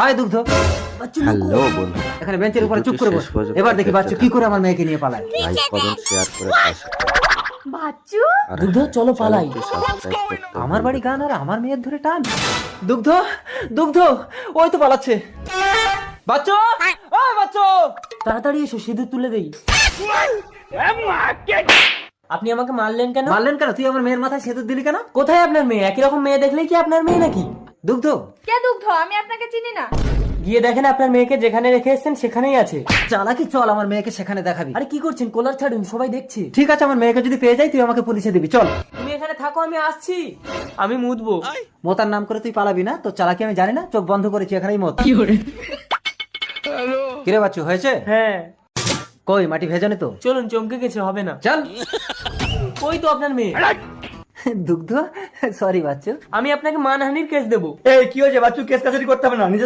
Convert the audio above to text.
আয় দুগ্ধ। হ্যালো বন্ধু, এখানে বেঞ্চের উপরে চুপ করে বস। এবার দেখি বাচ্চু কি করে আমার মেয়েকে নিয়ে পালায়। লাইক কমেন্ট শেয়ার করে পাশে বাচ্চু আর দুগ্ধ, চলো পালাই। চ্যানেলটি সাবস্ক্রাইব করতে আমার বাড়ি গান আর আমার মেয়ের ধরে টান। দুগ্ধ, দুগ্ধ, ওই তো পালাচ্ছে। বাচ্চু, ওই বাচ্চু, তাড়াতাড়ি এসো, সিঁদুর তুলে দেই। আপনি আমাকে মারলেন কেন? মারলেন কেন? তুই আমার মেয়ের মাথায় সিঁদুর দিলি কেন? কোথায় আপনার মেয়ে? একই রকম মেয়ে দেখলেই কি আপনার মেয়ে নাকি? দুগ্ধ, কে দুগ্ধ? আমি আপনাকে চিনি না। গিয়ে দেখেন আপনার মেয়েকে যেখানে রেখে এসেছেন সেখানেই আছে। চালাকি, চল আমার মেয়েকে সেখানে দেখাবি। আরে কি করছেন? কলার ছাড়ুন, সবাই দেখছে। ঠিক আছে, আমার মেয়েকে যদি পেয়ে যাই তুই আমাকে পুলিশে দিবি। চল। তুমি এখানে থাকো, আমি আসছি। আমি মুতবো। মোতার নাম করে তুই পালাবি না? তো চালাকি আমি জানি না, চোখ বন্ধ করেছি, এখানেই মত। কিরে বাচ্চু, হয়েছে? হ্যাঁ, কই মাটি ভেজানি তো? চলুন, চমকে গেছে, হবে না। চল। ওই তো আপনার মেয়ে। দুগ্ধ, সরি বাচ্চু। আমি আপনাকে মানহানির কেস দেবো। এই কি হয়েছে বাচ্চু? কেস কাছারি করতে হবে না, নিজে